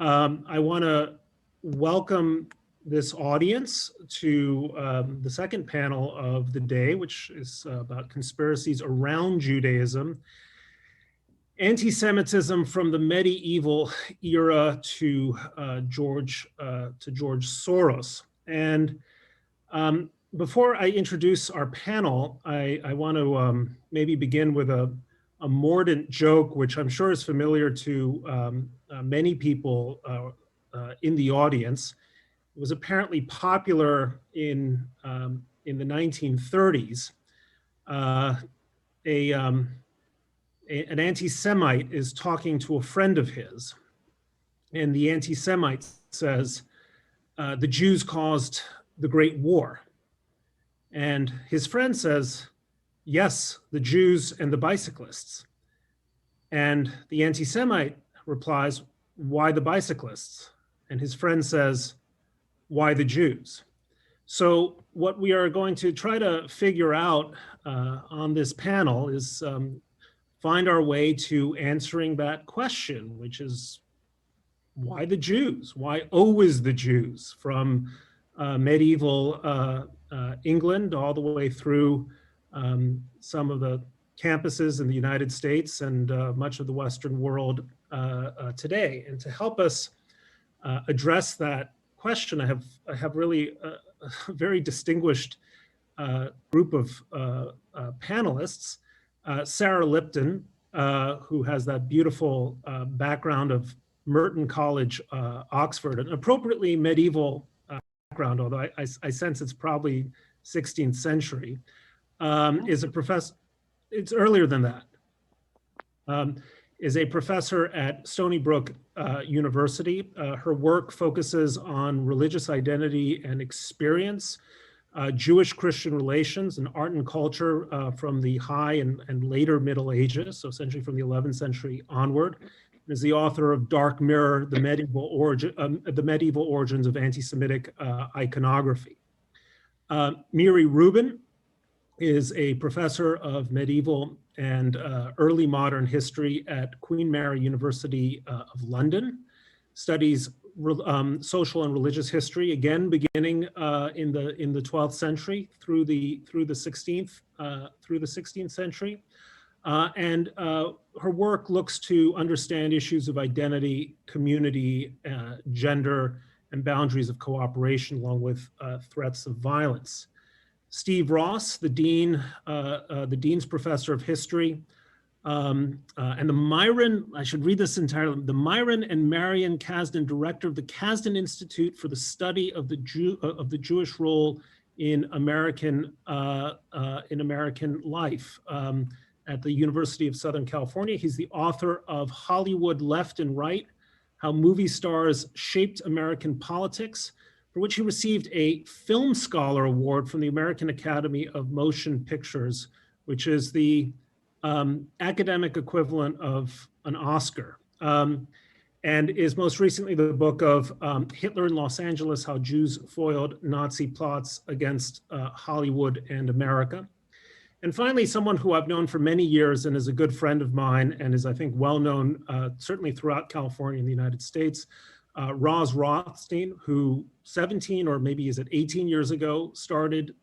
I want to welcome this audience to the second panel of the day, which is about conspiracies around Judaism, anti-Semitism from the medieval era to George Soros. And before I introduce our panel, I want to maybe begin with a mordant joke, which I'm sure is familiar to many people in the audience. It was apparently popular in the 1930s. An anti-Semite is talking to a friend of his, and the anti-Semite says, the Jews caused the Great War. And his friend says, yes, the Jews and the bicyclists. And the anti-Semite replies, why the bicyclists? And his friend says, why the Jews? So what we are going to try to figure out on this panel is find our way to answering that question, which is why the Jews? Why always the Jews? From medieval England all the way through some of the campuses in the United States and much of the Western world today. And to help us address that question, I have really a very distinguished group of panelists. Sarah Lipton, who has that beautiful background of Merton College, Oxford, an appropriately medieval background, although I sense it's probably 16th century, is a professor, it's earlier than that, is a professor at Stony Brook University. Her work focuses on religious identity and experience, Jewish-Christian relations, and art and culture from the high and later Middle Ages, so essentially from the 11th century onward. Is the author of Dark Mirror, the medieval origins of anti-Semitic iconography. Miri Rubin is a professor of medieval and early modern history at Queen Mary University of London, studies social and religious history, again beginning in the 12th century through the 16th century. And her work looks to understand issues of identity, community, gender, and boundaries of cooperation, along with threats of violence. Steve Ross, the Dean's Professor of History, and the Myron, I should read this entirely, the Myron and Marion Kasdan, Director of the Kasdan Institute for the Study of the Jewish Role in American Life. At the University of Southern California. He's the author of Hollywood Left and Right, How Movie Stars Shaped American Politics, for which he received a Film Scholar Award from the American Academy of Motion Pictures, which is the academic equivalent of an Oscar, and is most recently the book of Hitler in Los Angeles, How Jews Foiled Nazi Plots Against Hollywood and America. And finally, someone who I've known for many years and is a good friend of mine and is, I think, well known certainly throughout California and the United States, Roz Rothstein, who 17 or maybe is it 18 years ago started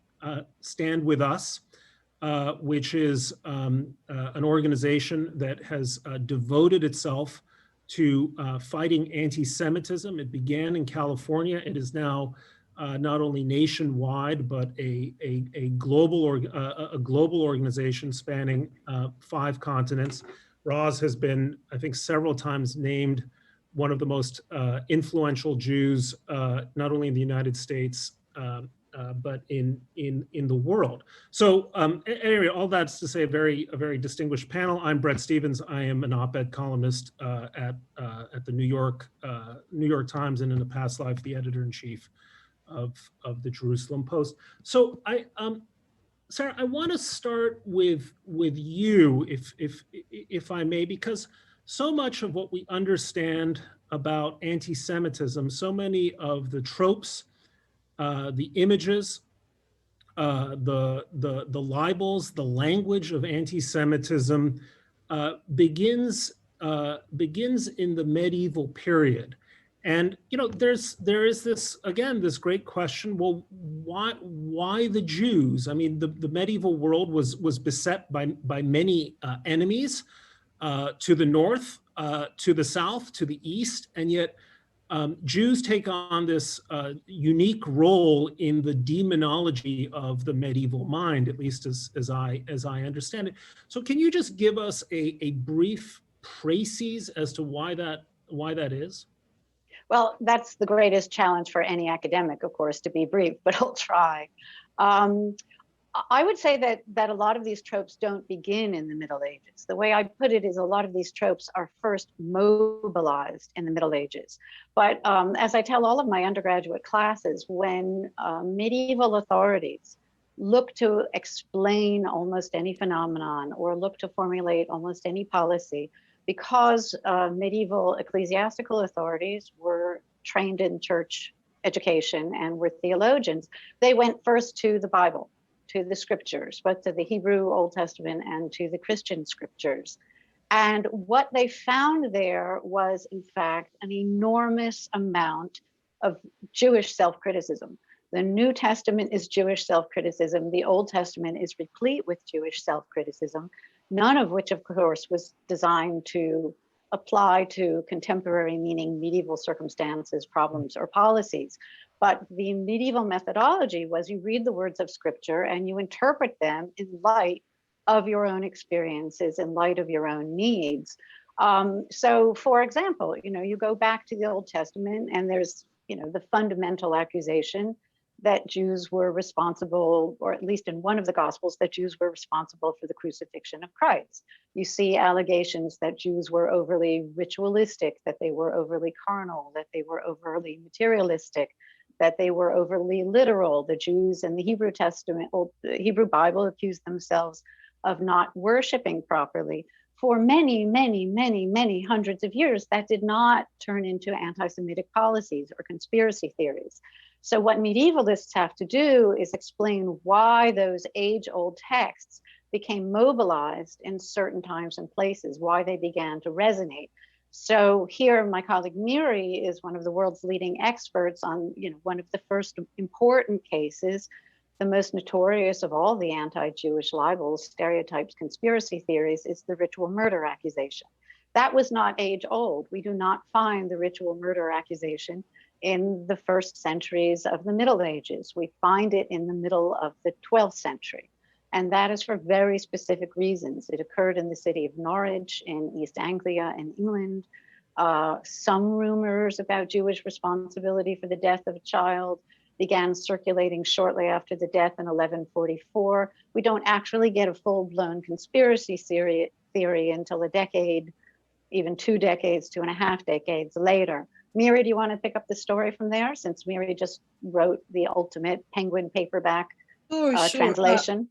Stand With Us, which is an organization that has devoted itself to fighting anti-Semitism. It began in California. It is now not only nationwide, but a global organization spanning 5 continents. Roz has been, I think, several times named one of the most influential Jews, not only in the United States, but in the world. So anyway, all that's to say a very distinguished panel. I'm Brett Stevens. I am an op-ed columnist at the New York Times, and in a past life, the editor-in-chief of the Jerusalem Post. So Sarah, I want to start with you, if I may, because so much of what we understand about anti-Semitism, so many of the tropes, the images, the libels, the language of anti-Semitism begins in the medieval period. And there is this, again, this great question. Well, why the Jews? I mean, the medieval world was beset by many enemies, to the north, to the south, to the east, and yet Jews take on this unique role in the demonology of the medieval mind, at least as I understand it. So can you just give us a brief précis as to why that is? Well, that's the greatest challenge for any academic, of course, to be brief, but I'll try. Um, I would say that a lot of these tropes don't begin in the Middle Ages. The way I put it is a lot of these tropes are first mobilized in the Middle Ages. But as I tell all of my undergraduate classes, when medieval authorities look to explain almost any phenomenon or look to formulate almost any policy, because medieval ecclesiastical authorities were trained in church education and were theologians, they went first to the Bible, to the scriptures, both to the Hebrew Old Testament and to the Christian scriptures. And what they found there was, in fact, an enormous amount of Jewish self-criticism. The New Testament is Jewish self-criticism. The Old Testament is replete with Jewish self-criticism, none of which, of course, was designed to apply to contemporary, meaning medieval circumstances, problems, or policies. But the medieval methodology was you read the words of scripture and you interpret them in light of your own experiences, in light of your own needs. So for example, you go back to the Old Testament and there's, the fundamental accusation that Jews were responsible, or at least in one of the Gospels, that Jews were responsible for the crucifixion of Christ. You see allegations that Jews were overly ritualistic, that they were overly carnal, that they were overly materialistic, that they were overly literal. The Jews in the Hebrew Testament, the Hebrew Bible, accused themselves of not worshiping properly. For many, many, many, many hundreds of years, that did not turn into anti-Semitic policies or conspiracy theories. So what medievalists have to do is explain why those age-old texts became mobilized in certain times and places, why they began to resonate. So here, my colleague Miri is one of the world's leading experts on, one of the first important cases, the most notorious of all the anti-Jewish libels, stereotypes, conspiracy theories, is the ritual murder accusation. That was not age-old. We do not find the ritual murder accusation in the first centuries of the Middle Ages. We find it in the middle of the 12th century. And that is for very specific reasons. It occurred in the city of Norwich in East Anglia in England. Some rumors about Jewish responsibility for the death of a child began circulating shortly after the death in 1144. We don't actually get a full-blown conspiracy theory until a decade, even 2 decades, 2.5 decades later. Miri, do you want to pick up the story from there, since Miri just wrote the ultimate Penguin paperback translation?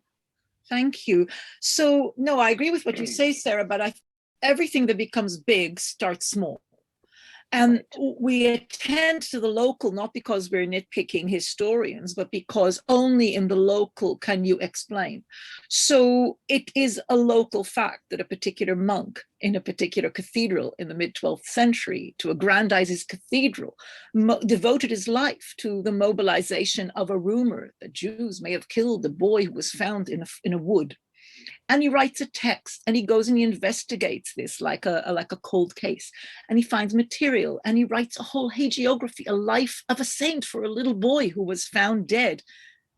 Thank you. So, no, I agree with what you say, Sarah, but everything that becomes big starts small. And we attend to the local, not because we're nitpicking historians, but because only in the local can you explain. So it is a local fact that a particular monk in a particular cathedral in the mid-12th century, to aggrandize his cathedral, devoted his life to the mobilization of a rumor that Jews may have killed the boy who was found in a wood. And he writes a text and he goes and he investigates this like a cold case, and he finds material and he writes a whole hagiography, a life of a saint for a little boy who was found dead.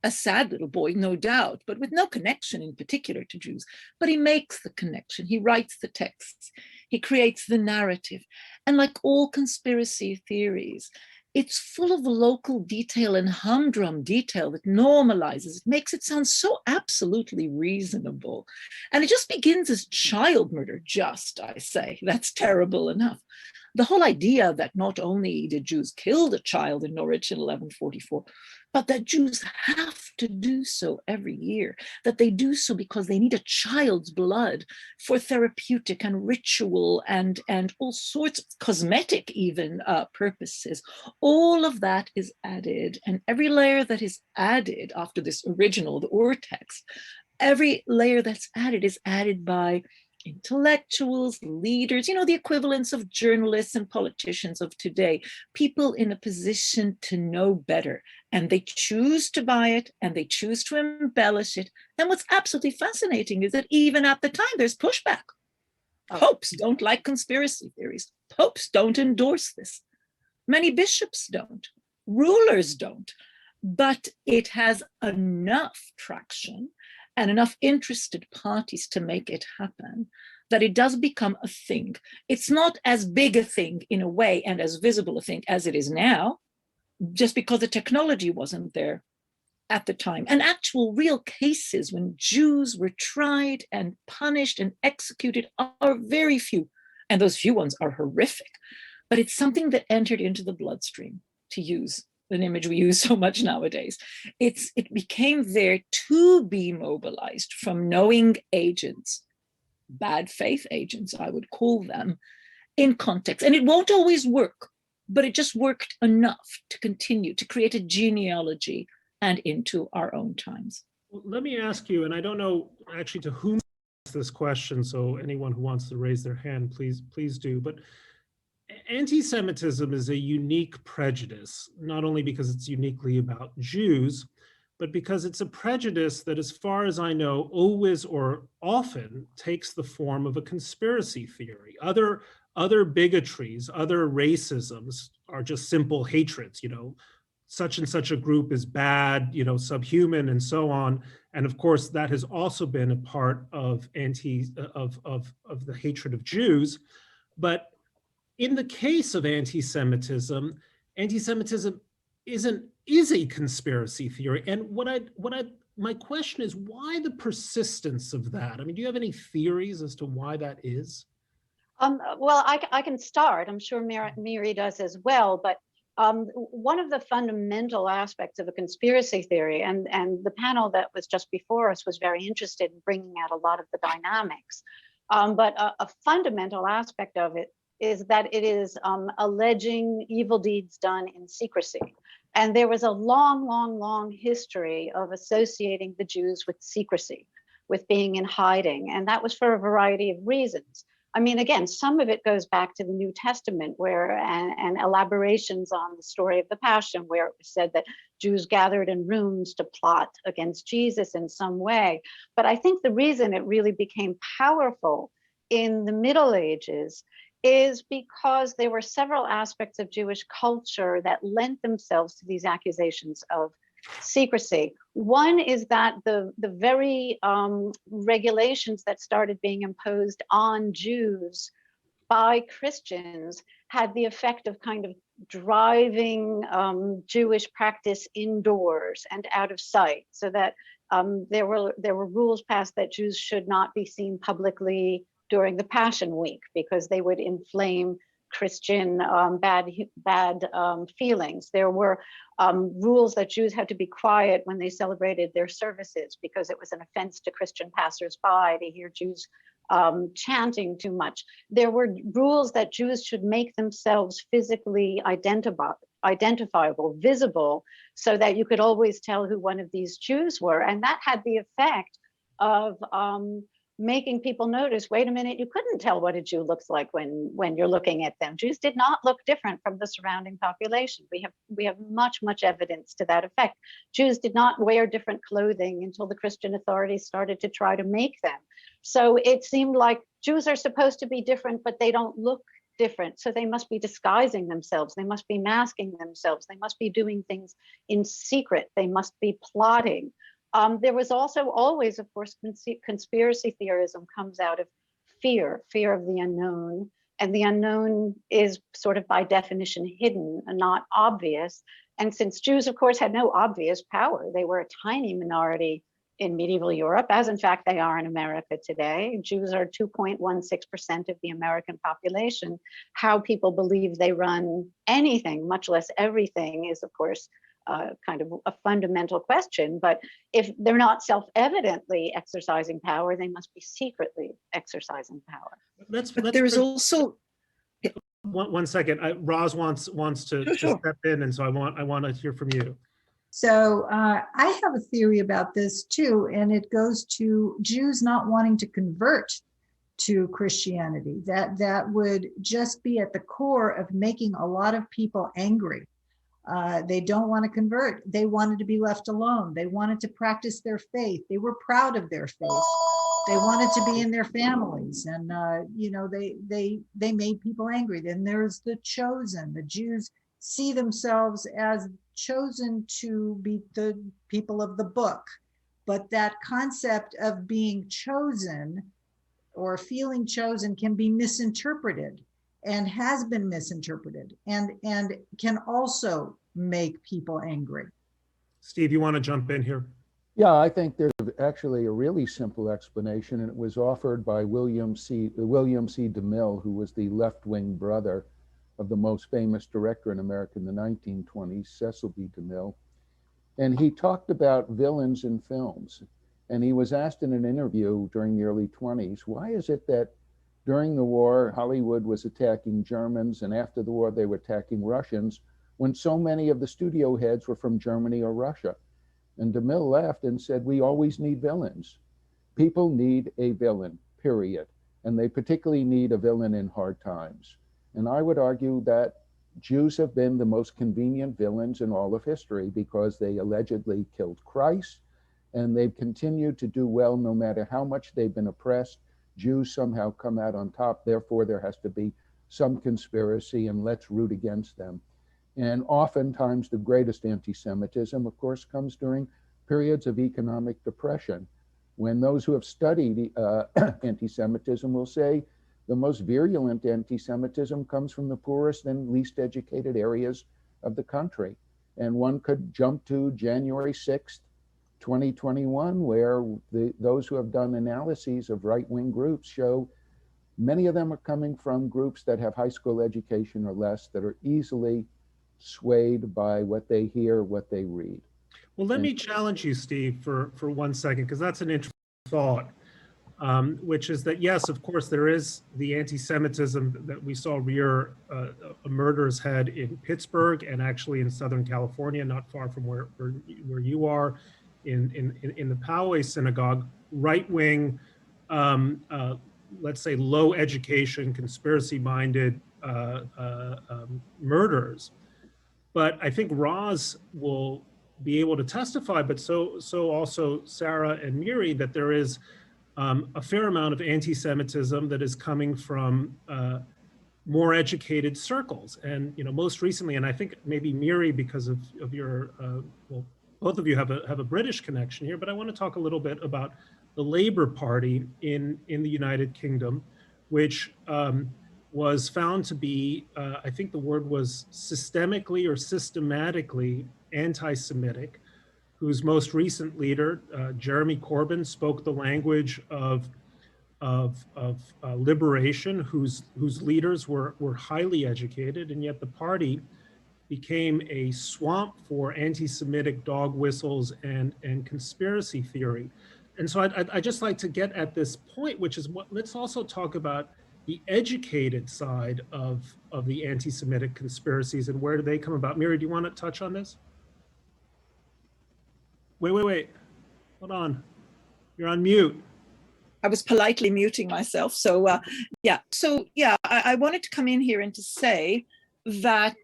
A sad little boy, no doubt, but with no connection in particular to Jews. But he makes the connection, he writes the texts, he creates the narrative. And like all conspiracy theories, it's full of local detail and humdrum detail that normalizes. It makes it sound so absolutely reasonable. And it just begins as child murder, I say. That's terrible enough. The whole idea that not only did Jews kill the child in Norwich in 1144, but that Jews have to do so every year, that they do so because they need a child's blood for therapeutic and ritual and all sorts of cosmetic even purposes. All of that is added, and every layer that is added after this original, the Ur text, every layer that's added is added by intellectuals, leaders, the equivalents of journalists and politicians of today, people in a position to know better, and they choose to buy it and they choose to embellish it. And what's absolutely fascinating is that even at the time, there's pushback. Popes don't like conspiracy theories. Popes don't endorse this. Many bishops don't. Rulers don't. But it has enough traction and enough interested parties to make it happen that it does become a thing. It's not as big a thing in a way and as visible a thing as it is now, just because the technology wasn't there at the time. And actual real cases when Jews were tried and punished and executed are very few. And those few ones are horrific. But it's something that entered into the bloodstream, to use an image we use so much nowadays. It became there to be mobilized from knowing agents, bad faith agents, I would call them, in context. And it won't always work, but it just worked enough to continue to create a genealogy and into our own times. Well, let me ask you, and I don't know actually to whom to ask this question, so anyone who wants to raise their hand, please do. But anti-Semitism is a unique prejudice, not only because it's uniquely about Jews, but because it's a prejudice that, as far as I know, always or often takes the form of a conspiracy theory. Other bigotries, other racisms are just simple hatreds, such and such a group is bad, subhuman, and so on. And of course, that has also been a part of of the hatred of Jews. But in the case of anti-Semitism, anti-Semitism is a conspiracy theory. And my question is, why the persistence of that? I mean, do you have any theories as to why that is? Well, I can start. I'm sure Miri does as well. But one of the fundamental aspects of a conspiracy theory, and the panel that was just before us was very interested in bringing out a lot of the dynamics. But a fundamental aspect of it is that it is alleging evil deeds done in secrecy. And there was a long history of associating the Jews with secrecy, with being in hiding. And that was for a variety of reasons. I mean, again, some of it goes back to the New Testament, and elaborations on the story of the Passion, where it was said that Jews gathered in rooms to plot against Jesus in some way. But I think the reason it really became powerful in the Middle Ages is because there were several aspects of Jewish culture that lent themselves to these accusations of secrecy. One is that the very regulations that started being imposed on Jews by Christians had the effect of kind of driving Jewish practice indoors and out of sight, so that there were rules passed that Jews should not be seen publicly during the Passion Week because they would inflame Christian bad feelings. There were rules that Jews had to be quiet when they celebrated their services because it was an offense to Christian passersby to hear Jews chanting too much. There were rules that Jews should make themselves physically identifiable, visible, so that you could always tell who one of these Jews were. And that had the effect of making people notice, wait a minute, you couldn't tell what a Jew looks like when you're looking at them. Jews did not look different from the surrounding population. We have much evidence to that effect. Jews did not wear different clothing until the Christian authorities started to try to make them. So it seemed like Jews are supposed to be different, but they don't look different. So they must be disguising themselves. They must be masking themselves. They must be doing things in secret. They must be plotting. There was also always, of course, conspiracy theorism comes out of fear of the unknown. And the unknown is sort of by definition hidden and not obvious. And since Jews, of course, had no obvious power, they were a tiny minority in medieval Europe, as in fact they are in America today. Jews are 2.16% of the American population. How people believe they run anything, much less everything, is, of course, kind of a fundamental question. But if they're not self-evidently exercising power, they must be secretly exercising power. But there is also one second. Roz wants to Sure. step in, and so I want to hear from you. So I have a theory about this too, and it goes to Jews not wanting to convert to Christianity, that would just be at the core of making a lot of people angry. They don't want to convert. They wanted to be left alone. They wanted to practice their faith. They were proud of their faith. They wanted to be in their families, and they made people angry. Then there's the chosen. The Jews see themselves as chosen to be the people of the book, but that concept of being chosen or feeling chosen can be misinterpreted, and has been misinterpreted, and can also make people angry. Steve, you want to jump in here? Yeah, I think there's actually a really simple explanation, and it was offered by William C. DeMille, who was the left-wing brother of the most famous director in America in the 1920s, Cecil B. DeMille. And he talked about villains in films. And he was asked in an interview during the early 20s, why is it that during the war, Hollywood was attacking Germans, and after the war, they were attacking Russians, when so many of the studio heads were from Germany or Russia? And DeMille laughed and said, we always need villains. People need a villain, period. And they particularly need a villain in hard times. And I would argue that Jews have been the most convenient villains in all of history, because they allegedly killed Christ, and they've continued to do well no matter how much they've been oppressed. Jews somehow come out on top. Therefore, there has to be some conspiracy, and let's root against them. And oftentimes the greatest anti-Semitism, of course, comes during periods of economic depression, when those who have studied anti-Semitism will say the most virulent anti-Semitism comes from the poorest and least educated areas of the country. And one could jump to January 6th, 2021, where those who have done analyses of right-wing groups show many of them are coming from groups that have high school education or less, that are easily swayed by what they hear, what they read. Well, let me challenge you, Steve, for 1 second, because that's an interesting thought, which is that, yes, of course, there is the anti-Semitism that we saw rear a murder's head in Pittsburgh, and actually in Southern California, not far from where you are, in the Poway synagogue, right-wing, let's say low education, conspiracy-minded murderers. But I think Roz will be able to testify, but so also Sarah and Miri, that there is a fair amount of anti-Semitism that is coming from more educated circles. And most recently, and I think maybe Miri, because of your, well, both of you have a British connection here, but I want to talk a little bit about the Labour Party in the United Kingdom, which was found to be, I think the word was systemically or systematically anti-Semitic, whose most recent leader, Jeremy Corbyn, spoke the language of liberation, whose leaders were highly educated, and yet the party became a swamp for anti-Semitic dog whistles and conspiracy theory. And so I'd just like to get at this point, which is let's also talk about the educated side of the anti-Semitic conspiracies, and where do they come about? Miri, do you want to touch on this? Wait. Hold on. You're on mute. I was politely muting myself. So I wanted to come in here and to say that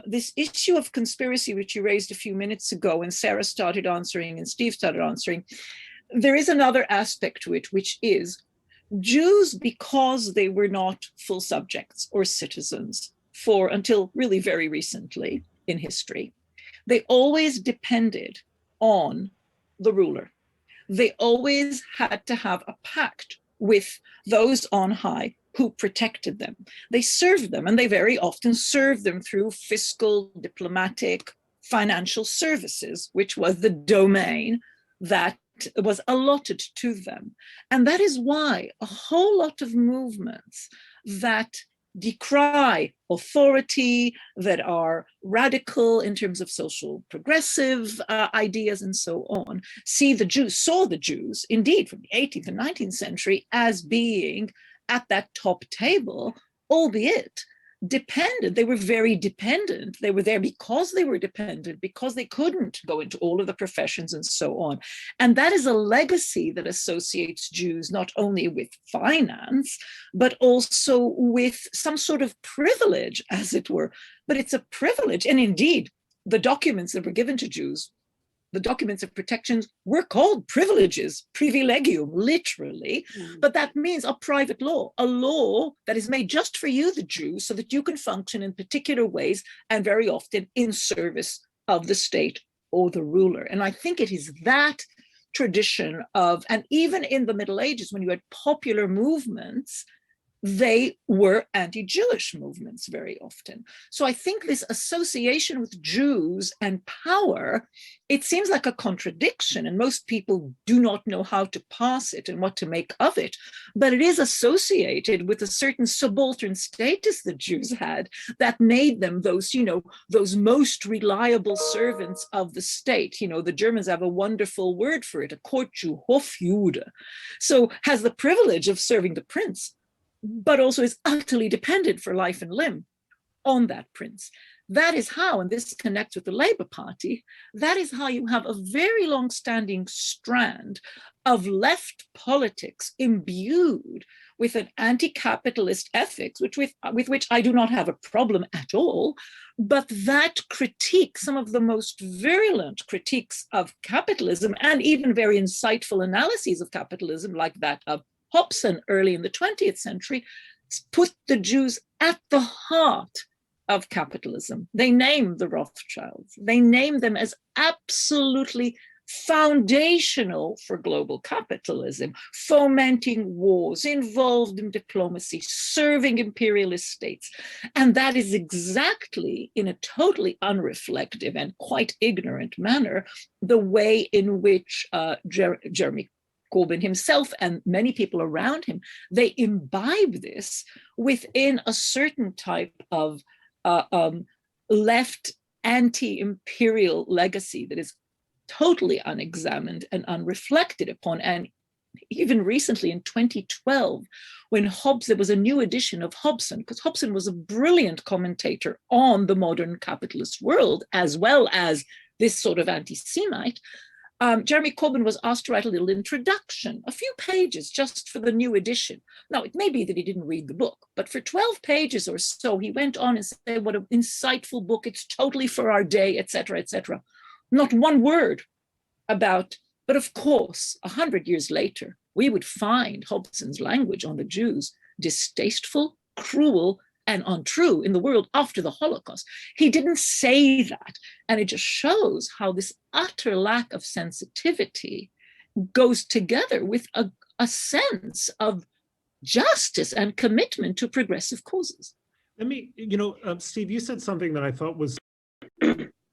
this issue of conspiracy, which you raised a few minutes ago, and Sarah started answering and Steve started answering, there is another aspect to it, which is Jews, because they were not full subjects or citizens until really very recently in history, they always depended on the ruler. They always had to have a pact with those on high who protected them. They served them, and they very often served them through fiscal, diplomatic, financial services, which was the domain that was allotted to them. And that is why a whole lot of movements that decry authority, that are radical in terms of social progressive ideas and so on, saw the Jews, indeed, from the 18th and 19th century as being at that top table, albeit dependent. They were very dependent. They were there because they were dependent, because they couldn't go into all of the professions and so on. And that is a legacy that associates Jews not only with finance, but also with some sort of privilege, as it were. But it's a privilege. And indeed, the documents that were given to Jews, the documents of protections, were called privileges, privilegium, literally. But that means a private law, a law that is made just for you, the Jew, so that you can function in particular ways, and very often in service of the state or the ruler. And I think it is that tradition of, and even in the Middle Ages, when you had popular movements, they were anti-Jewish movements very often. So I think this association with Jews and power, it seems like a contradiction, and most people do not know how to pass it and what to make of it, but it is associated with a certain subaltern status that Jews had that made them those, those most reliable servants of the state. The Germans have a wonderful word for it, a Courtju, Hofjude. So has the privilege of serving the prince, but also is utterly dependent for life and limb on that prince. That is how, and this connects with the Labour Party, that is how you have a very long-standing strand of left politics imbued with an anti-capitalist ethics, with which I do not have a problem at all, but that critique, some of the most virulent critiques of capitalism, and even very insightful analyses of capitalism, like that of Hobson early in the 20th century, put the Jews at the heart of capitalism. They name the Rothschilds. They name them as absolutely foundational for global capitalism, fomenting wars, involved in diplomacy, serving imperialist states. And that is exactly, in a totally unreflective and quite ignorant manner, the way in which Jeremy Corbyn himself and many people around him, they imbibe this within a certain type of left anti-imperial legacy that is totally unexamined and unreflected upon. And even recently in 2012, when there was a new edition of Hobson, because Hobson was a brilliant commentator on the modern capitalist world, as well as this sort of anti-Semite, Jeremy Corbyn was asked to write a little introduction, a few pages just for the new edition. Now, it may be that he didn't read the book, but for 12 pages or so, he went on and said, what an insightful book, it's totally for our day, etc., etc. Not one word about, but of course, 100 years later, we would find Hobson's language on the Jews distasteful, cruel, and untrue in the world after the Holocaust. He didn't say that. And it just shows how this utter lack of sensitivity goes together with a sense of justice and commitment to progressive causes. Let me, Steve, you said something that I thought was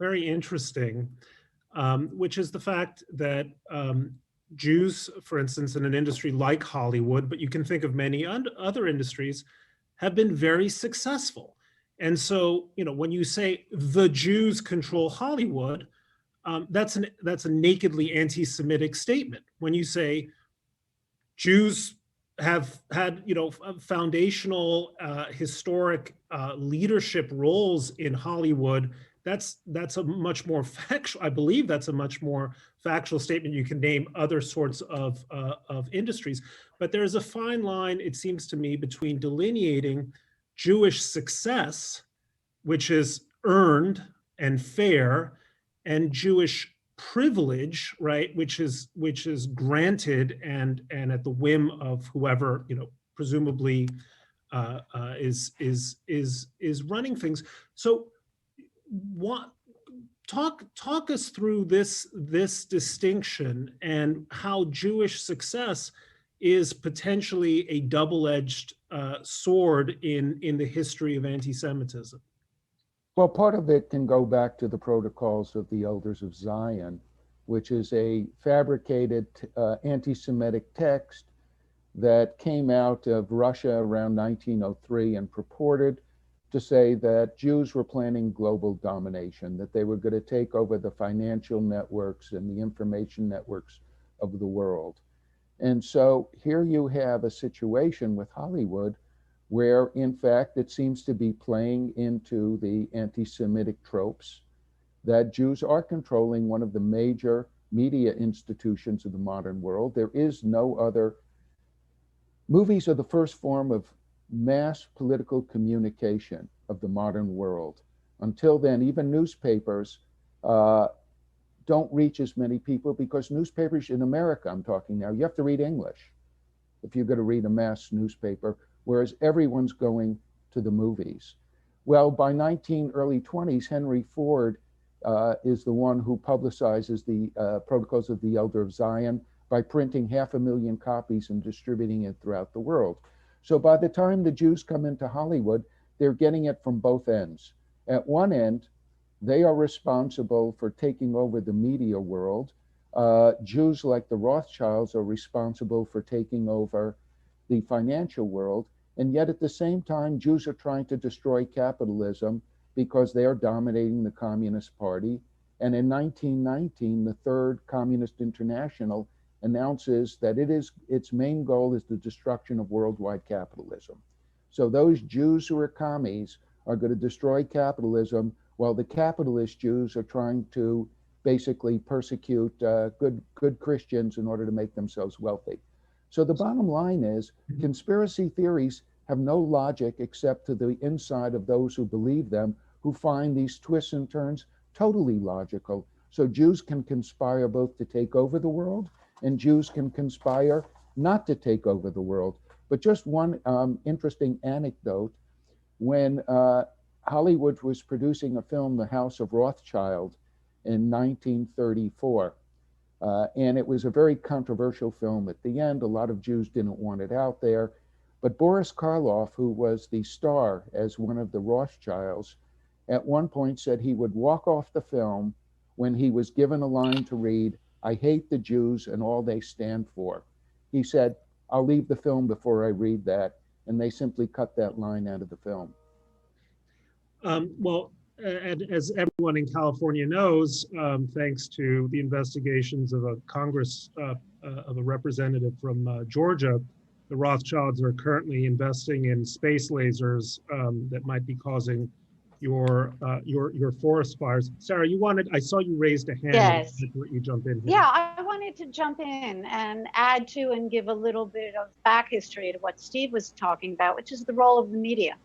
very interesting, which is the fact that Jews, for instance, in an industry like Hollywood, but you can think of many other industries, have been very successful. And so, when you say the Jews control Hollywood, that's a nakedly anti-Semitic statement. When you say Jews have had, foundational historic leadership roles in Hollywood, that's a much more factual, I believe that's a much more factual statement. You can name other sorts of industries, but there's a fine line, it seems to me, between delineating Jewish success, which is earned and fair, and Jewish privilege, right, which is granted and at the whim of whoever, presumably is running things. So talk us through this distinction and how Jewish success is potentially a double-edged sword in the history of anti-Semitism. Well, part of it can go back to the Protocols of the Elders of Zion, which is a fabricated anti-Semitic text that came out of Russia around 1903 and purported to say that Jews were planning global domination, that they were going to take over the financial networks and the information networks of the world. And so here you have a situation with Hollywood where in fact it seems to be playing into the anti-Semitic tropes that Jews are controlling one of the major media institutions of the modern world. There is no other. Movies are the first form of mass political communication of the modern world. Until then, even newspapers don't reach as many people because newspapers in America, I'm talking now, you have to read English if you're going to read a mass newspaper, whereas everyone's going to the movies. Well, by early 20s, Henry Ford is the one who publicizes the Protocols of the Elder of Zion by printing 500,000 copies and distributing it throughout the world. So by the time the Jews come into Hollywood, they're getting it from both ends. At one end, they are responsible for taking over the media world. Jews like the Rothschilds are responsible for taking over the financial world. And yet at the same time, Jews are trying to destroy capitalism because they are dominating the Communist Party. And in 1919, the Third Communist International announces that its main goal is the destruction of worldwide capitalism. So those Jews who are commies are going to destroy capitalism, while the capitalist Jews are trying to basically persecute good Christians in order to make themselves wealthy. So the bottom line is conspiracy theories have no logic except to the inside of those who believe them, who find these twists and turns totally logical. So Jews can conspire both to take over the world, and Jews can conspire not to take over the world. But just one interesting anecdote, when Hollywood was producing a film, The House of Rothschild, in 1934, and it was a very controversial film at the end. A lot of Jews didn't want it out there. But Boris Karloff, who was the star as one of the Rothschilds, at one point said he would walk off the film when he was given a line to read, "I hate the Jews and all they stand for." He said, "I'll leave the film before I read that." And they simply cut that line out of the film. Well, and as everyone in California knows, thanks to the investigations of a of a representative from Georgia, the Rothschilds are currently investing in space lasers that might be causing your forest fires. Sarah, I saw you raised a hand. Yes. You jump in here. Yeah, I wanted to jump in and add to and give a little bit of back history to what Steve was talking about, which is the role of the media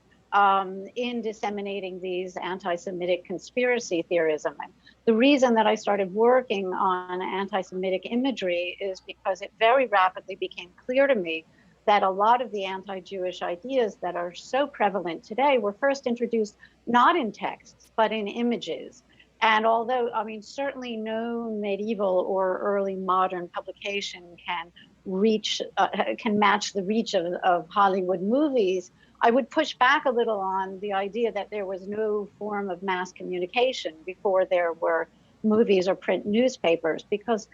in disseminating these anti-Semitic conspiracy theorism. And the reason that I started working on anti-Semitic imagery is because it very rapidly became clear to me that a lot of the anti-Jewish ideas that are so prevalent today were first introduced not in texts, but in images. And although, I mean, certainly no medieval or early modern publication can match the reach of Hollywood movies, I would push back a little on the idea that there was no form of mass communication before there were movies or print newspapers, because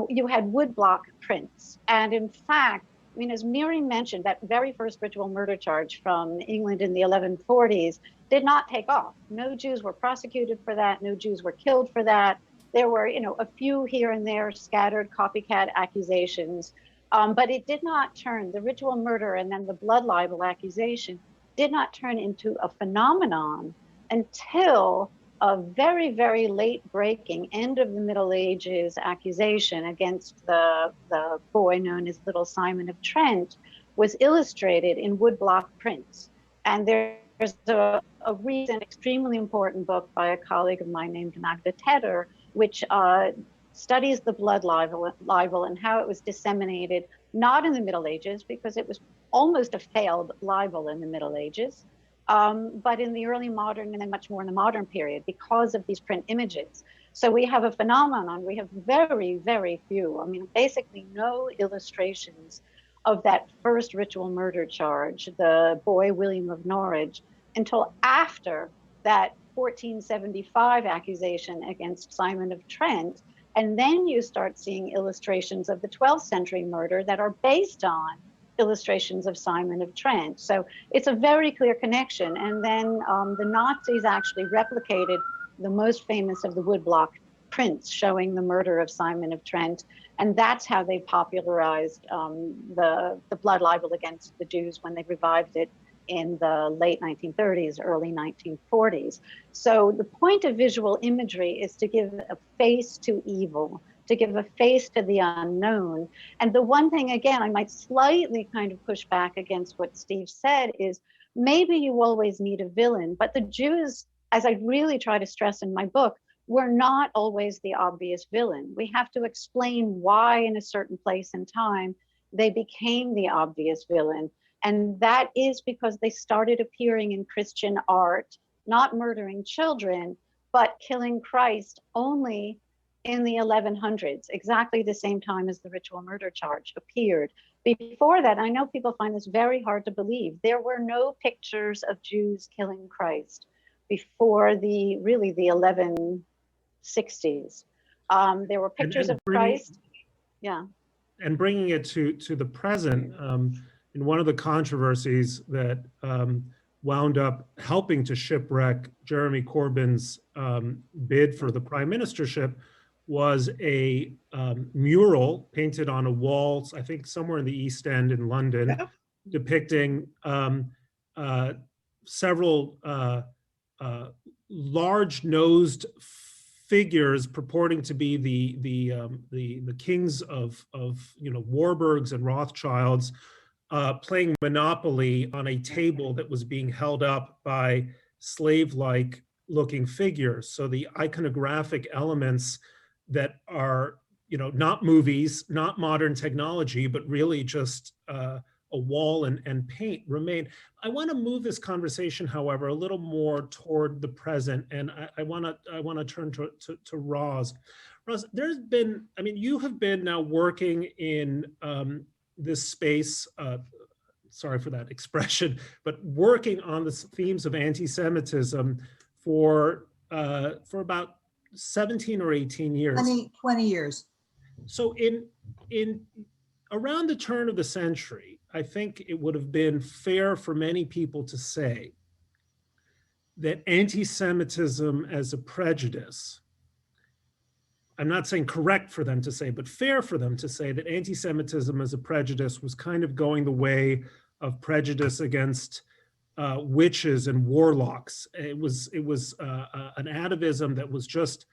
you had woodblock prints. And in fact, I mean, as Miri mentioned, that very first ritual murder charge from England in the 1140s did not take off. No Jews were prosecuted for that. No Jews were killed for that. There were, a few here and there scattered copycat accusations, but it did not turn, the ritual murder and then the blood libel accusation did not turn into a phenomenon until a very, very late breaking end of the Middle Ages accusation against the boy known as Little Simon of Trent was illustrated in woodblock prints. And there's a recent, extremely important book by a colleague of mine named Magda Tedder, which studies the blood libel and how it was disseminated, not in the Middle Ages, because it was almost a failed libel in the Middle Ages, but in the early modern and then much more in the modern period because of these print images. So we have a phenomenon, we have very, very few, I mean, basically no illustrations of that first ritual murder charge, the boy William of Norwich, until after that 1475 accusation against Simon of Trent. And then you start seeing illustrations of the 12th century murder that are based on illustrations of Simon of Trent. So it's a very clear connection. And then the Nazis actually replicated the most famous of the woodblock prints showing the murder of Simon of Trent. And that's how they popularized the blood libel against the Jews when they revived it in the late 1930s, early 1940s. So the point of visual imagery is to give a face to evil, to give a face to the unknown. And the one thing, again, I might slightly kind of push back against what Steve said is maybe you always need a villain, but the Jews, as I really try to stress in my book, were not always the obvious villain. We have to explain why in a certain place and time they became the obvious villain. And that is because they started appearing in Christian art, not murdering children, but killing Christ only in the 1100s, exactly the same time as the ritual murder charge appeared. Before that, I know people find this very hard to believe, there were no pictures of Jews killing Christ before the 1160s. There were pictures of Christ. Yeah. And bringing it to the present, in one of the controversies that wound up helping to shipwreck Jeremy Corbyn's bid for the prime ministership was a mural painted on a wall, I think somewhere in the East End in London, depicting several large-nosed figures purporting to be the kings of Warburgs and Rothschilds, playing Monopoly on a table that was being held up by slave-like looking figures. So the iconographic elements that are, not movies, not modern technology, but really just a wall and paint remain. I want to move this conversation, however, a little more toward the present, and I want to turn to Roz. Roz, there's been, you have been now working in this space, sorry for that expression, but working on the themes of anti-Semitism for about 17 or 18 years. 20 years. So in around the turn of the century, I think it would have been fair for many people to say that anti-Semitism as a prejudice, I'm not saying correct for them to say, but fair for them to say that anti-Semitism as a prejudice was kind of going the way of prejudice against witches and warlocks. It was an atavism that was just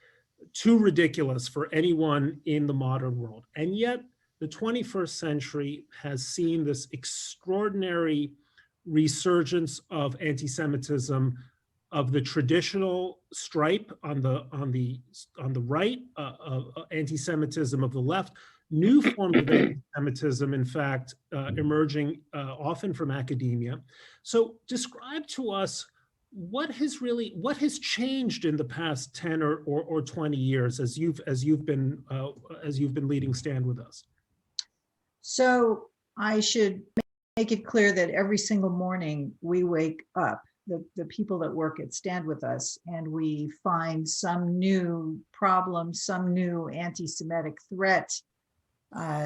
too ridiculous for anyone in the modern world. And yet the 21st century has seen this extraordinary resurgence of anti-Semitism of the traditional stripe on the right, anti-Semitism of the left, new forms of anti-Semitism, in fact, emerging often from academia. So describe to us what has changed in the past 10 or 20 years as you've been leading Stand With Us. So I should make it clear that every single morning we wake up, the people that work at Stand With Us, and we find some new problem, some new anti-Semitic threat,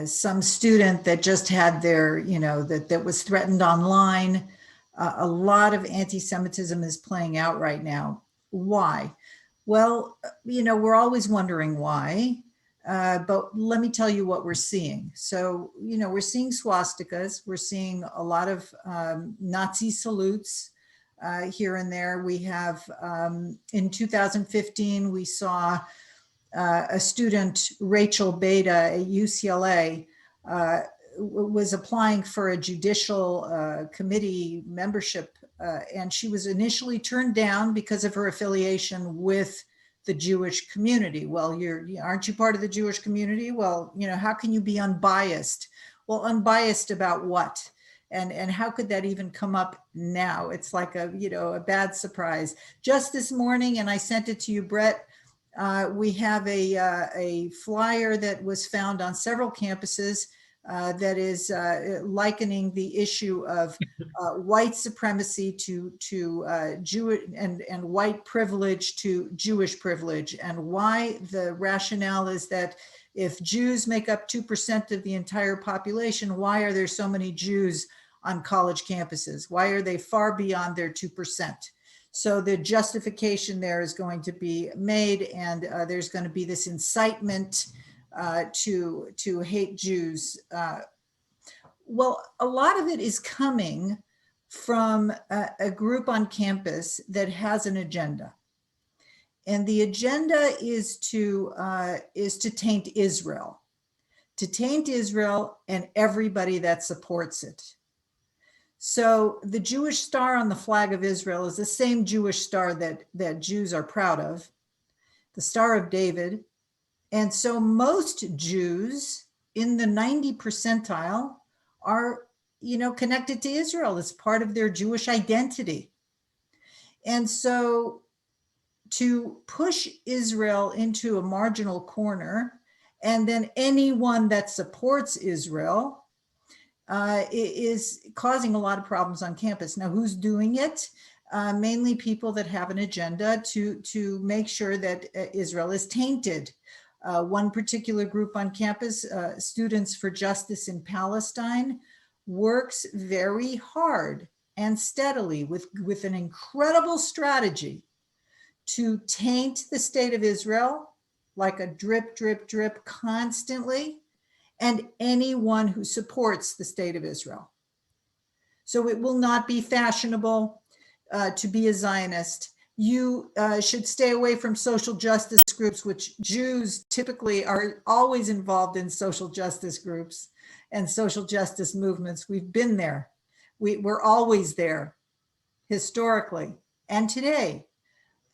some student that just had their, that was threatened online. A lot of anti-Semitism is playing out right now. Why? Well, we're always wondering why, but let me tell you what we're seeing. So, we're seeing swastikas, we're seeing a lot of Nazi salutes here and there. We have, in 2015, we saw a student, Rachel Beda at UCLA, was applying for a judicial committee membership, and she was initially turned down because of her affiliation with the Jewish community. Well, aren't you part of the Jewish community? Well, how can you be unbiased? Well, unbiased about what? And how could that even come up now? It's like a bad surprise. Just this morning, and I sent it to you, Brett, we have a flyer that was found on several campuses that is likening the issue of white supremacy to Jewish and white privilege to Jewish privilege, and why the rationale is that if Jews make up 2% of the entire population, why are there so many Jews on college campuses? Why are they far beyond their 2%? So the justification there is going to be made, and there's going to be this incitement to hate Jews. Well, a lot of it is coming from a group on campus that has an agenda. And the agenda is to taint Israel, and everybody that supports it. So the Jewish star on the flag of Israel is the same Jewish star that Jews are proud of, the Star of David. And so most Jews in the 90 percentile are, connected to Israel as part of their Jewish identity. And so to push Israel into a marginal corner, and then anyone that supports Israel is causing a lot of problems on campus. Now, who's doing it? Mainly people that have an agenda to make sure that Israel is tainted. One particular group on campus, Students for Justice in Palestine, works very hard and steadily with an incredible strategy to taint the state of Israel like a drip, drip, drip constantly, and anyone who supports the state of Israel. So it will not be fashionable to be a Zionist. You should stay away from social justice groups, which Jews typically are always involved in social justice groups and social justice movements. We've been there. We're always there, historically and today.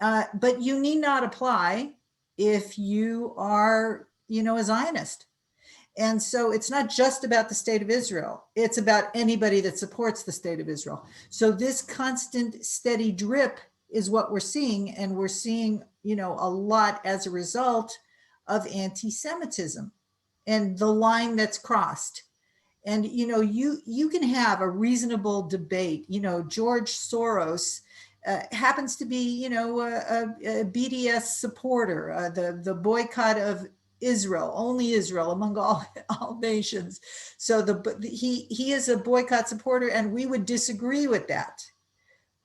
But you need not apply if you are, a Zionist. And so it's not just about the state of Israel. It's about anybody that supports the state of Israel. So this constant steady drip is what we're seeing. And we're seeing, a lot as a result of anti-Semitism and the line that's crossed. And, you can have a reasonable debate. George Soros happens to be, a BDS supporter, the boycott of Israel, only Israel among all nations. So he is a boycott supporter, and we would disagree with that.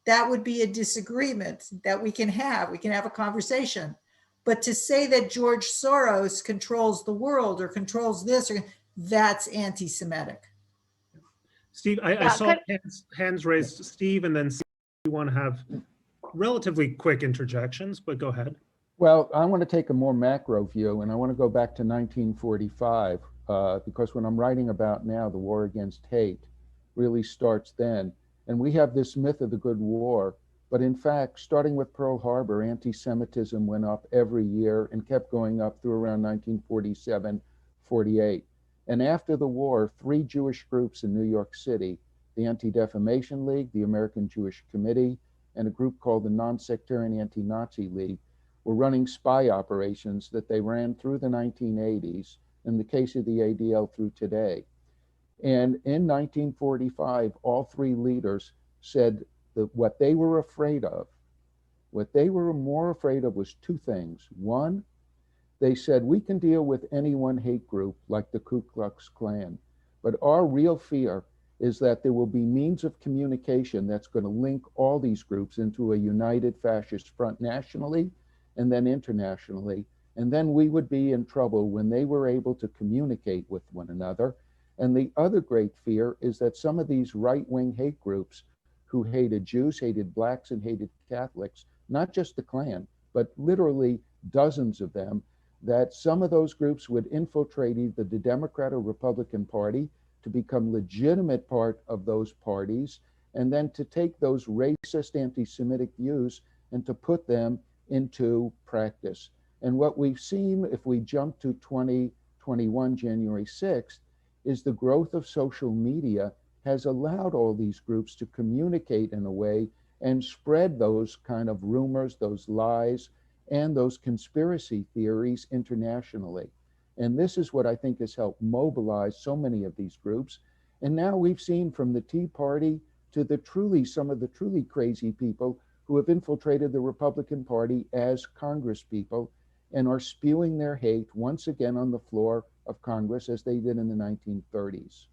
That would be a disagreement that we can have. We can have a conversation. But to say that George Soros controls the world or controls this, that's anti-Semitic. Steve, I saw hands raised. Steve, and then Steve, you want to have relatively quick interjections, but go ahead. Well, I want to take a more macro view, and I want to go back to 1945, because what I'm writing about now, the war against hate, really starts then. And we have this myth of the good war, but in fact, starting with Pearl Harbor, anti-Semitism went up every year and kept going up through around 1947, 48. And after the war, 3 Jewish groups in New York City, the Anti-Defamation League, the American Jewish Committee, and a group called the Non-Sectarian Anti-Nazi League, were running spy operations that they ran through the 1980s, in the case of the ADL through today. And in 1945, all 3 leaders said that what they were more afraid of was 2 things. One, they said, we can deal with any one hate group like the Ku Klux Klan, but our real fear is that there will be means of communication that's going to link all these groups into a united fascist front nationally and then internationally. And then we would be in trouble when they were able to communicate with one another. And the other great fear is that some of these right-wing hate groups who hated Jews, hated blacks, and hated Catholics, not just the Klan, but literally dozens of them, that some of those groups would infiltrate either the Democrat or Republican Party to become legitimate part of those parties, and then to take those racist anti-Semitic views and to put them into practice. And what we've seen, if we jump to 2021, January 6th, is the growth of social media has allowed all these groups to communicate in a way and spread those kind of rumors, those lies, and those conspiracy theories internationally. And this is what I think has helped mobilize so many of these groups. And now we've seen from the Tea Party to some of the truly crazy people who have infiltrated the Republican Party as Congress people and are spewing their hate once again on the floor of Congress as they did in the 1930s.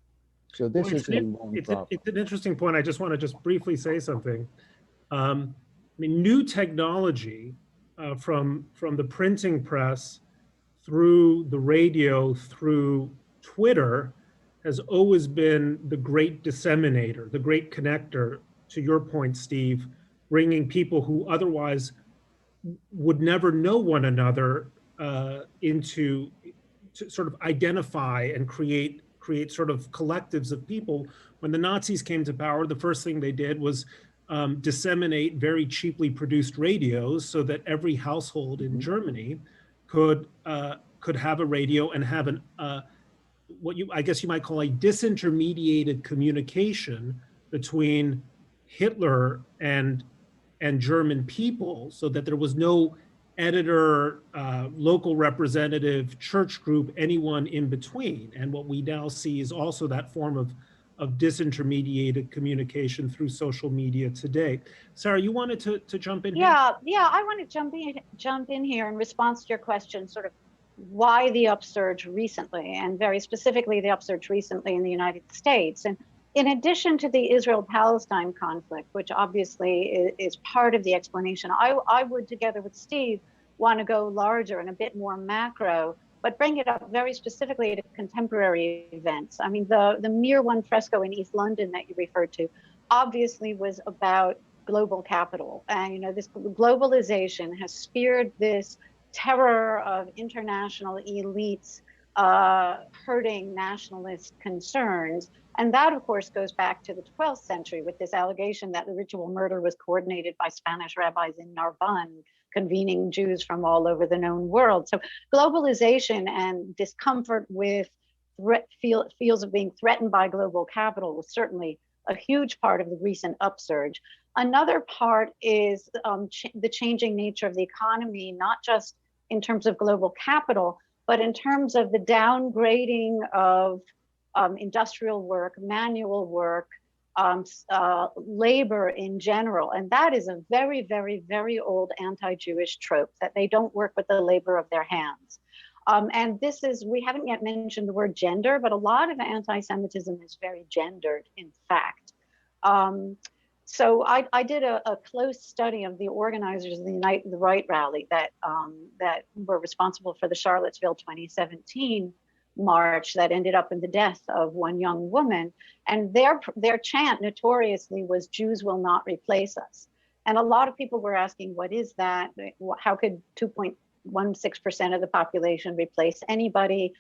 So this is a long problem. It's an interesting point. I just want to briefly say something. New technology from the printing press through the radio, through Twitter, has always been the great disseminator, the great connector, to your point, Steve, bringing people who otherwise would never know one another into to sort of identify and create sort of collectives of people. When the Nazis came to power, the first thing they did was disseminate very cheaply produced radios so that every household in Germany could have a radio and have an what I guess you might call a disintermediated communication between Hitler and German people, so that there was no editor, local representative, church group, anyone in between. And what we now see is also that form of disintermediated communication through social media today. Sarah, you wanted to jump in here? Yeah, I want to jump in here in response to your question, sort of why the upsurge recently, and very specifically the upsurge recently in the United States. And in addition to the Israel-Palestine conflict, which obviously is part of the explanation, I would, together with Steve, want to go larger and a bit more macro, but bring it up very specifically to contemporary events. I mean, the Mir One fresco in East London that you referred to obviously was about global capital. And, you know, this globalization has speared this terror of international elites hurting nationalist concerns. And that, of course, goes back to the 12th century with this allegation that the ritual murder was coordinated by Spanish rabbis in Narbonne, convening Jews from all over the known world. So globalization and discomfort with feels of being threatened by global capital was certainly a huge part of the recent upsurge. Another part is the changing nature of the economy, not just in terms of global capital, but in terms of the downgrading of industrial work, manual work, labor in general. And that is a very, very, very old anti-Jewish trope, that they don't work with the labor of their hands. And this is, we haven't yet mentioned the word gender, but a lot of anti-Semitism is very gendered, in fact. So I did a close study of the organizers of the Unite the Right rally that were responsible for the Charlottesville 2017 march that ended up in the death of one young woman. And their chant notoriously was, "Jews will not replace us." And a lot of people were asking, what is that? How could 2.16% of the population replace anybody?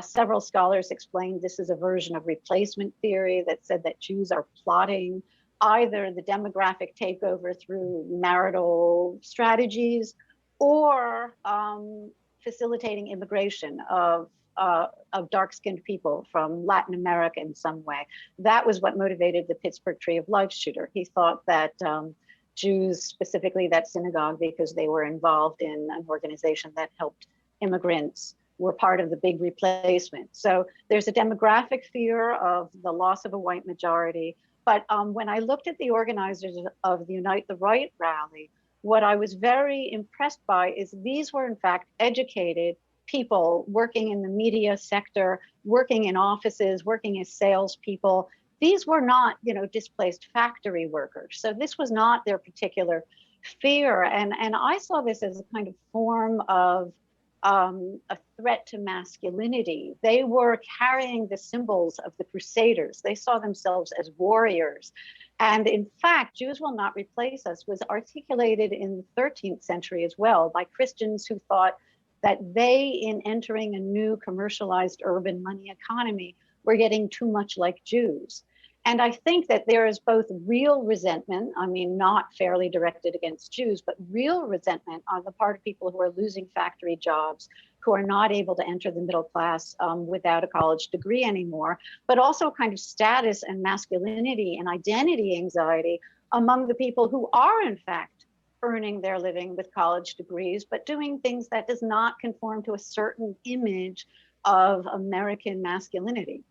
Several scholars explained this is a version of replacement theory that said that Jews are plotting either the demographic takeover through marital strategies or facilitating immigration of dark-skinned people from Latin America in some way. That was what motivated the Pittsburgh Tree of Life shooter. He thought that Jews, specifically that synagogue, because they were involved in an organization that helped immigrants, were part of the big replacement. So there's a demographic fear of the loss of a white majority. But when I looked at the organizers of the Unite the Right rally, what I was very impressed by is these were in fact educated people working in the media sector, working in offices, working as salespeople. These were not, displaced factory workers. So this was not their particular fear. And I saw this as a kind of form of a threat to masculinity. They were carrying the symbols of the Crusaders. They saw themselves as warriors. And in fact, Jews will not replace us was articulated in the 13th century as well by Christians who thought that they, in entering a new commercialized urban money economy, were getting too much like Jews. And I think that there is both real resentment, not fairly directed against Jews, but real resentment on the part of people who are losing factory jobs, who are not able to enter the middle class without a college degree anymore, but also kind of status and masculinity and identity anxiety among the people who are in fact earning their living with college degrees, but doing things that does not conform to a certain image of American masculinity.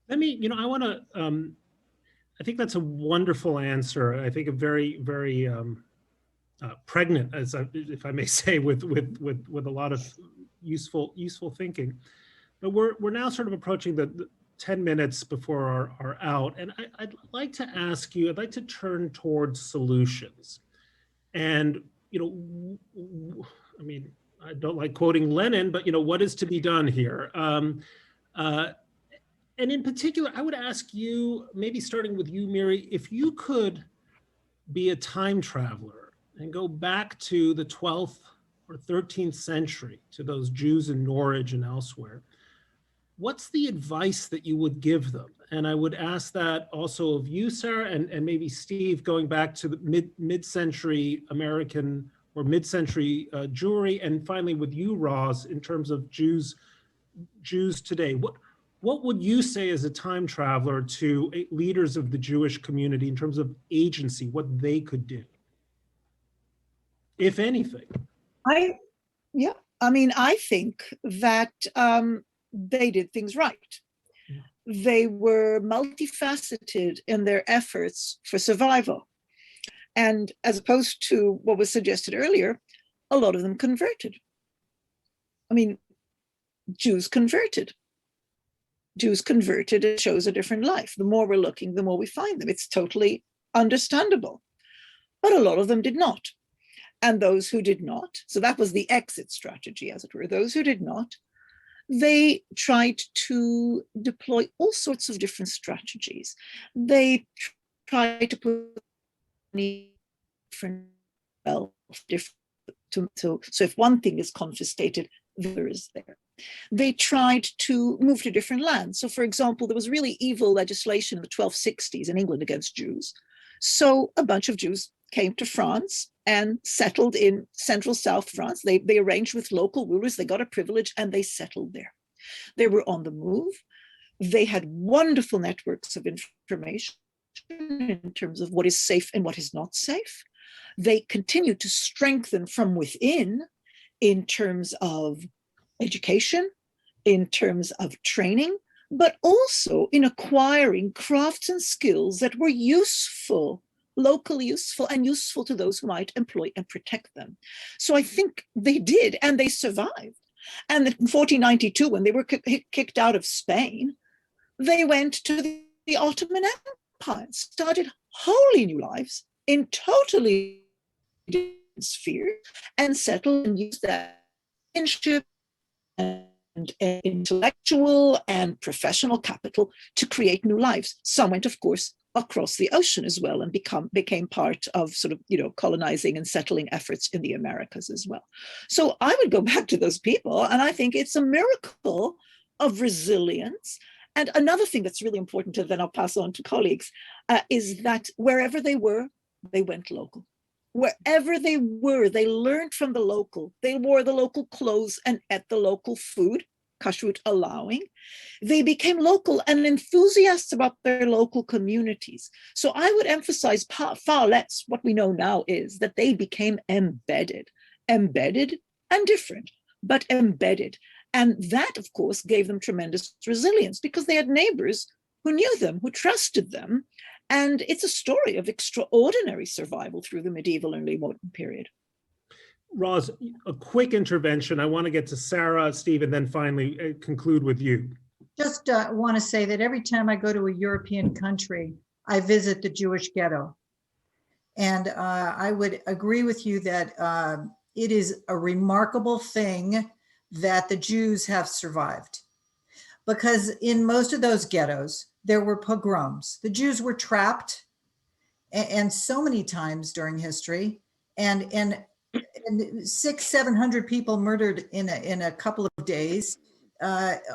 Let me, I want to, I think that's a wonderful answer. I think a very, very pregnant, if I may say, with a lot of useful thinking. But we're now sort of approaching the 10 minutes before our out, and I'd like to ask you. I'd like to turn towards solutions. And I don't like quoting Lenin, but what is to be done here? And in particular, I would ask you, maybe starting with you, Miri, if you could be a time traveler and go back to the 12th or 13th century, to those Jews in Norwich and elsewhere, what's the advice that you would give them? And I would ask that also of you, Sarah, and maybe Steve, going back to the mid-century American or mid-century Jewry, and finally with you, Roz, in terms of Jews today. What would you say as a time traveler to leaders of the Jewish community in terms of agency, what they could do, if anything? I think that they did things right. They were multifaceted in their efforts for survival. And as opposed to what was suggested earlier, a lot of them converted. I mean, Jews converted. It shows a different life. The more we're looking, the more we find them. It's totally understandable. But a lot of them did not. And those who did not, so that was the exit strategy, as it were, those who did not, they tried to deploy all sorts of different strategies. They tried to put different wealth, so if one thing is confiscated, the other is there. They tried to move to different lands. So for example, there was really evil legislation in the 1260s in England against Jews. So a bunch of Jews came to France and settled in central South France. They arranged with local rulers, they got a privilege and they settled there. They were on the move. They had wonderful networks of information in terms of what is safe and what is not safe. They continued to strengthen from within in terms of education, in terms of training, but also in acquiring crafts and skills that were useful, locally useful, and useful to those who might employ and protect them. So I think they did, and they survived. And in 1492, when they were kicked out of Spain, they went to the Ottoman Empire, started wholly new lives in totally different spheres, and settled and used that friendship and intellectual and professional capital to create new lives. Some went, of course, across the ocean as well and became part of sort of, colonizing and settling efforts in the Americas as well. So I would go back to those people, and I think it's a miracle of resilience. And another thing that's really important, and then I'll pass on to colleagues, is that wherever they were, they went local. Wherever they were, they learned from the local. They wore the local clothes and ate the local food, kashrut allowing. They became local and enthusiasts about their local communities. So I would emphasize far less what we know now is that they became embedded and different, but embedded. And that, of course, gave them tremendous resilience because they had neighbors who knew them, who trusted them. And it's a story of extraordinary survival through the medieval and early modern period. Roz, a quick intervention. I want to get to Sarah, Steve, and then finally conclude with you. Just want to say that every time I go to a European country, I visit the Jewish ghetto. And I would agree with you that it is a remarkable thing that the Jews have survived. Because in most of those ghettos, there were pogroms. The Jews were trapped, and so many times during history, and 600-700 people murdered in a couple of days.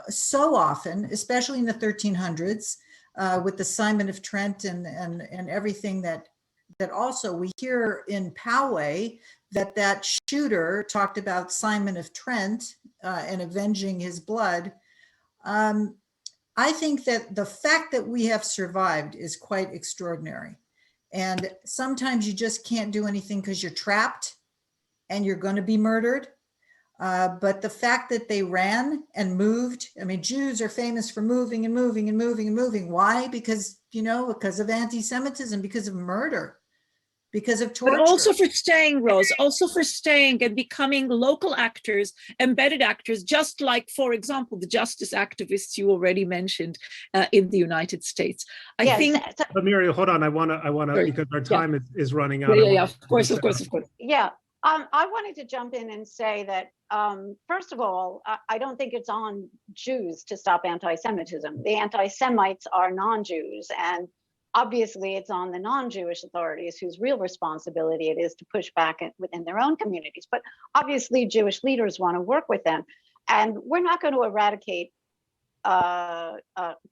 So often, especially in the 1300s, with the Simon of Trent and everything that also we hear in Poway that shooter talked about Simon of Trent and avenging his blood. I think that the fact that we have survived is quite extraordinary. And sometimes you just can't do anything because you're trapped and you're going to be murdered. But the fact that they ran and moved, I mean, Jews are famous for moving and moving and moving and moving. Why? Because, because of anti-Semitism, because of murder, because of torture. But also for staying, Rose, also for staying and becoming local actors, embedded actors, just like, for example, the justice activists you already mentioned in the United States. I think. But Muriel, hold on. I want to, because our time is running out. Yeah, of course. Yeah, I wanted to jump in and say that, first of all, I don't think it's on Jews to stop anti-Semitism. The anti-Semites are non-Jews, and obviously it's on the non-Jewish authorities whose real responsibility it is to push back within their own communities. But obviously Jewish leaders want to work with them. And we're not going to eradicate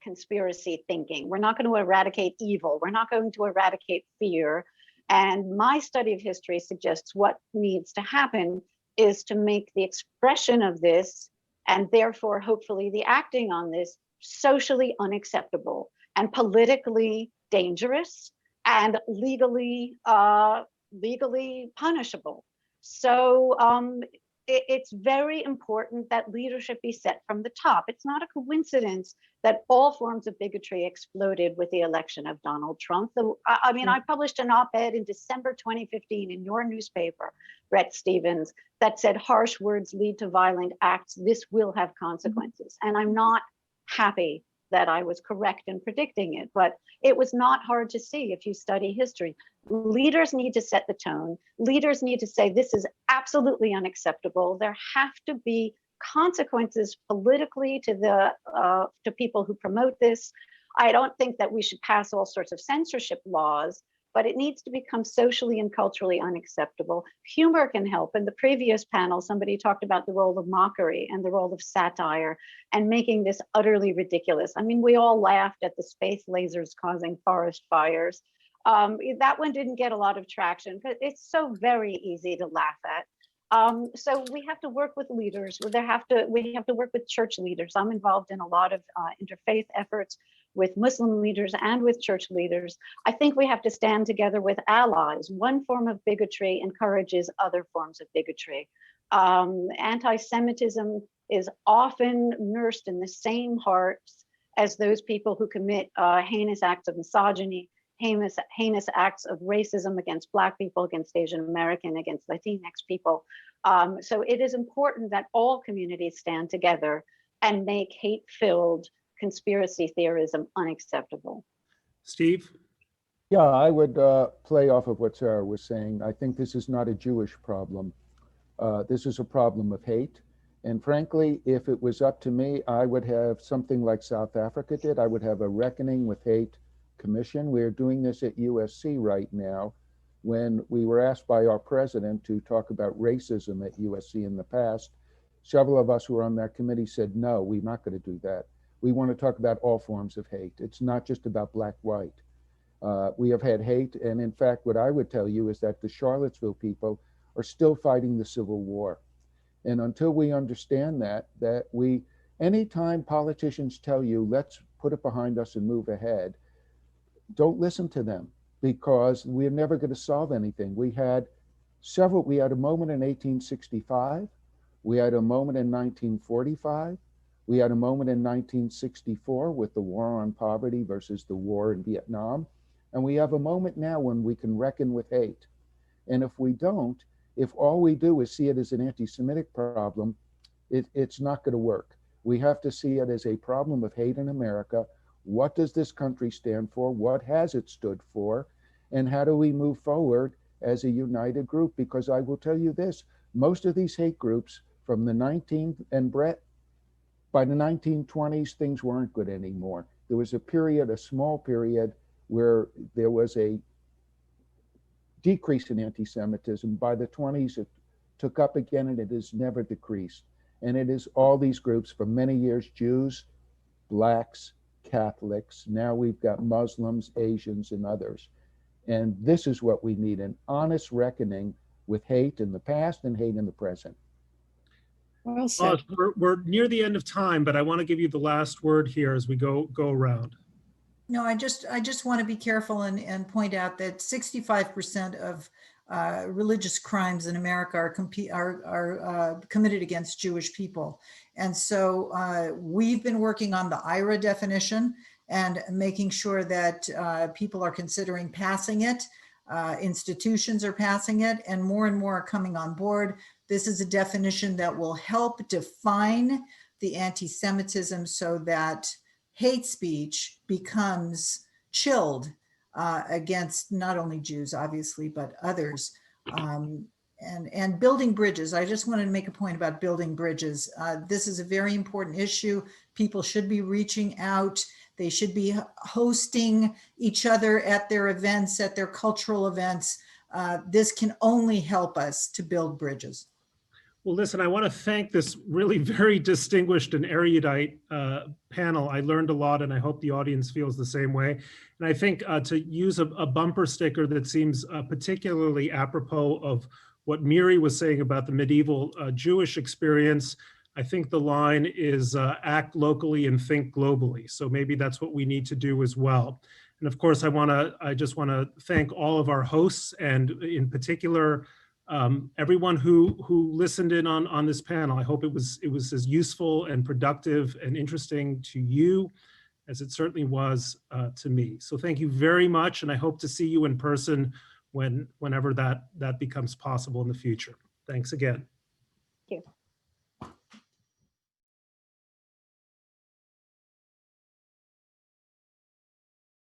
conspiracy thinking. We're not going to eradicate evil. We're not going to eradicate fear. And my study of history suggests what needs to happen is to make the expression of this, and therefore hopefully the acting on this, socially unacceptable and politically dangerous and legally punishable. So it's very important that leadership be set from the top. It's not a coincidence that all forms of bigotry exploded with the election of Donald Trump. I published an op-ed in December 2015 in your newspaper, Bret Stephens, that said harsh words lead to violent acts. This will have consequences. And I'm not happy that I was correct in predicting it, but it was not hard to see if you study history. Leaders need to set the tone. Leaders need to say this is absolutely unacceptable. There have to be consequences politically to people who promote this. I don't think that we should pass all sorts of censorship laws, but it needs to become socially and culturally unacceptable. Humor can help. In the previous panel, somebody talked about the role of mockery and the role of satire and making this utterly ridiculous. I mean, we all laughed at the space lasers causing forest fires. That one didn't get a lot of traction, but it's so very easy to laugh at. So we have to work with leaders. We have to work with church leaders. I'm involved in a lot of interfaith efforts with Muslim leaders and with church leaders. I think we have to stand together with allies. One form of bigotry encourages other forms of bigotry. Anti-Semitism is often nursed in the same hearts as those people who commit heinous acts of misogyny, heinous acts of racism against Black people, against Asian American, against Latinx people. So it is important that all communities stand together and make hate-filled conspiracy theorism unacceptable. Steve? Yeah, I would play off of what Sarah was saying. I think this is not a Jewish problem. This is a problem of hate. And frankly, if it was up to me, I would have something like South Africa did. I would have a reckoning with hate commission. We're doing this at USC right now. When we were asked by our president to talk about racism at USC in the past, several of us who were on that committee said, no, we're not going to do that. We want to talk about all forms of hate. It's not just about black, white. We have had hate. And in fact, what I would tell you is that the Charlottesville people are still fighting the Civil War. And until we understand that anytime politicians tell you, let's put it behind us and move ahead, don't listen to them, because we're never going to solve anything. We had a moment in 1865. We had a moment in 1945. We had a moment in 1964 with the war on poverty versus the war in Vietnam. And we have a moment now when we can reckon with hate. And if we don't, if all we do is see it as an anti-Semitic problem, it's not going to work. We have to see it as a problem of hate in America. What does this country stand for? What has it stood for? And how do we move forward as a united group? Because I will tell you this, most of these hate groups from the 19th, and Brett, by the 1920s, things weren't good anymore. There was a small period, where there was a decrease in anti-Semitism. By the 20s, it took up again, and it has never decreased. And it is all these groups for many years, Jews, Blacks, Catholics. Now we've got Muslims, Asians, and others. And this is what we need, an honest reckoning with hate in the past and hate in the present. Well said. We're near the end of time, but I want to give you the last word here as we go around. No, I just want to be careful and point out that 65% of religious crimes in America are committed against Jewish people. And so we've been working on the IRA definition and making sure that people are considering passing it. Institutions are passing it, and more are coming on board. This is a definition that will help define the anti-Semitism so that hate speech becomes chilled against not only Jews, obviously, but others. and building bridges. I just wanted to make a point about building bridges. This is a very important issue. People should be reaching out. They should be hosting each other at their events, at their cultural events. This can only help us to build bridges. Well, listen, I want to thank this really very distinguished and erudite panel. I learned a lot, and I hope the audience feels the same way. And I think to use a bumper sticker that seems particularly apropos of what Miri was saying about the medieval Jewish experience, I think the line is act locally and think globally. So maybe that's what we need to do as well. And of course, I just want to thank all of our hosts, and in particular, everyone who listened in on this panel. I hope it was as useful and productive and interesting to you as it certainly was to me. So thank you very much, and I hope to see you in person whenever that becomes possible in the future. Thanks again.